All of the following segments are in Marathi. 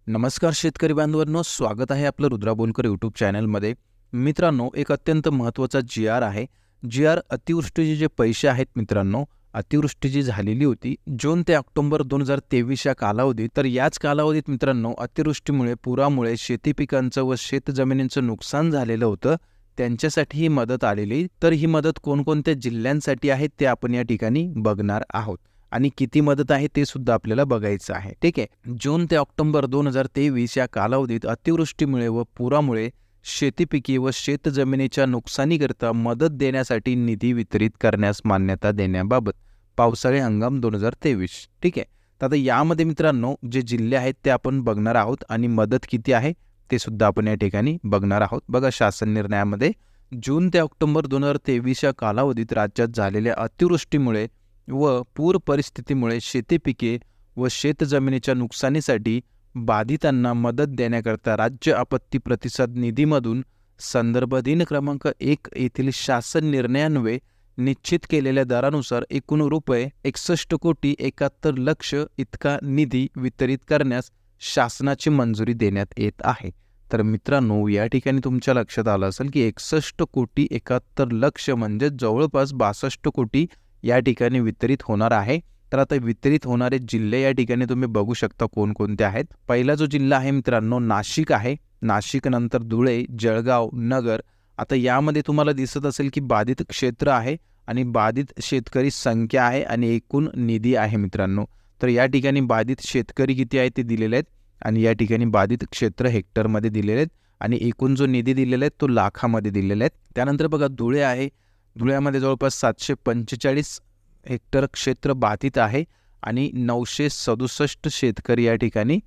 नमस्कार शेतकरी बांधवांनो, स्वागत आहे आपलं रुद्रा बोलकर यूट्यूब चॅनलमध्ये. मित्रांनो, एक अत्यंत महत्त्वाचा जी.आर. आहे. जी.आर. अतिवृष्टीचे जे पैसे आहेत मित्रांनो, अतिवृष्टी जी झालेली होती जून ते ऑक्टोबर 2023 या कालावधीत, तर याच कालावधीत मित्रांनो अतिवृष्टीमुळे, पुरामुळे शेती पिकांचं व शेतजमिनींचं नुकसान झालेलं होतं. त्यांच्यासाठी ही मदत आलेली. तर ही मदत कोणकोणत्या जिल्ह्यांसाठी आहे ते आपण या ठिकाणी बघणार आहोत आणि किती मदत आहे ते सुद्धा आपल्याला बघायचं आहे. ठीक आहे. जून ते ऑक्टोबर 2023 या कालावधीत अतिवृष्टीमुळे व पुरामुळे शेतीपिके व शेतजमिनीच्या नुकसानीकरता मदत देण्यासाठी निधी वितरित करण्यास मान्यता देण्याबाबत पावसाळी हंगाम 2023. ठीक आहे. तर आता यामध्ये मित्रांनो जे जिल्हे आहेत ते आपण बघणार आहोत आणि मदत किती आहे ते सुद्धा आपण या ठिकाणी बघणार आहोत. बघा, शासन निर्णयामध्ये जून ते ऑक्टोबर 2023 या कालावधीत राज्यात झालेल्या अतिवृष्टीमुळे व पूर परिस्थितीमुळे शेतीपिके व शेतजमिनीच्या नुकसानीसाठी बाधितांना मदत देण्याकरता राज्य आपत्ती प्रतिसाद निधीमधून संदर्भ दिन क्रमांक 1 येथील शासन निर्णयान्वये निश्चित केलेल्या दरानुसार एकूण रुपये 61,71,00,000 इतका निधी वितरित करण्यास शासनाची मंजुरी देण्यात येत आहे. तर मित्रांनो, या ठिकाणी तुमच्या लक्षात आलं असेल की 61,71,00,000 म्हणजे जवळपास 62 कोटी या ठिकाणी वितरित होणार आहे. तर आता वितरित होणारे जिल्हे या ठिकाणी तुम्ही बघू शकता कोणकोणते आहेत. पहिला जो जिल्हा आहे मित्रांनो नाशिक आहे. नाशिक नंतर धुळे, जळगाव, नगर. आता यामध्ये तुम्हाला दिसत असेल की बाधित क्षेत्र आहे आणि बाधित शेतकरी संख्या आहे आणि एकूण निधी आहे मित्रांनो. तर या ठिकाणी बाधित शेतकरी किती आहेत ते दिलेले आहेत आणि या ठिकाणी बाधित क्षेत्र हेक्टरमध्ये दिलेले आहेत आणि एकूण जो निधी दिलेला आहे तो लाखामध्ये दिलेला आहे. त्यानंतर बघा धुळे आहे. धुळ्यामध्ये जवळपास 745 हेक्टर क्षेत्र बाधित आहे आणि 967 शेतकरी या ठिकाणी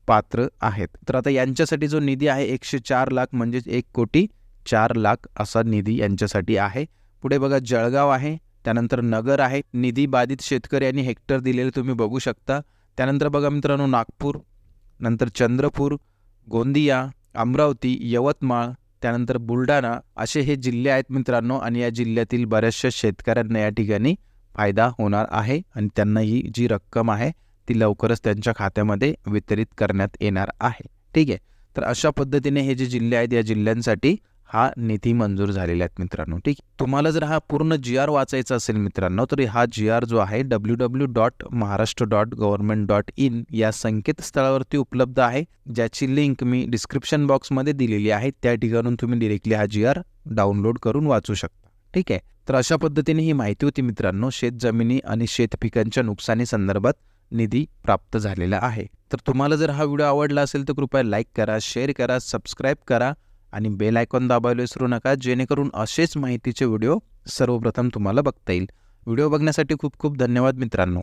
पात्र आहेत. तर आता यांच्यासाठी जो निधी आहे 104 लाख म्हणजे 1,04,00,000 असा निधी यांच्यासाठी आहे. पुढे बघा जळगाव आहे. त्यानंतर नगर आहे. निधी बाधित शेतकरी आणि हेक्टर दिलेले तुम्ही बघू शकता. त्यानंतर बघा मित्रांनो नागपूर, नंतर चंद्रपूर, गोंदिया, अमरावती, यवतमाळ, त्यानंतर बुलढाणा असे हे जिल्हे आहेत मित्रांनो आणि या जिल्ह्यातील बऱ्याचशा शेतकऱ्यांना या ठिकाणी फायदा होणार आहे आणि त्यांना ही जी रक्कम आहे ती लवकरच त्यांच्या खात्यामध्ये वितरित करण्यात येणार आहे. ठीक आहे. तर अशा पद्धतीने हे जे जिल्हे आहेत या जिल्ह्यांसाठी हा निधी मंजूर झालेला आहे मित्रांनो. ठीक. तुम्हाला जर हा पूर्ण जी.आर. वाचायचा असेल मित्रांनो तर हा जी.आर. जो आहे www.maharashtra.government.in या संकेतस्थळावरती उपलब्ध आहे, ज्याची लिंक मी डिस्क्रिप्शन बॉक्समध्ये दिलेली आहे. त्या ठिकाणून तुम्ही डायरेक्टली हा जी.आर. डाउनलोड करून वाचू शकता. ठीक आहे. तर अशा पद्धतीने ही माहिती होती मित्रांनो शेतजमिनी आणि शेतपिकांच्या नुकसानी संदर्भात निधी प्राप्त झालेला आहे. तर तुम्हाला जर हा व्हिडिओ आवडला असेल तर कृपया लाईक करा, शेअर करा, सबस्क्राईब करा आणि बेल आयकॉन दाबायला विसरू नका, जेणेकरून असेच माहितीचे व्हिडिओ सर्वप्रथम तुम्हाला बघता येईल. व्हिडिओ बघण्यासाठी खूप खूप धन्यवाद मित्रांनो.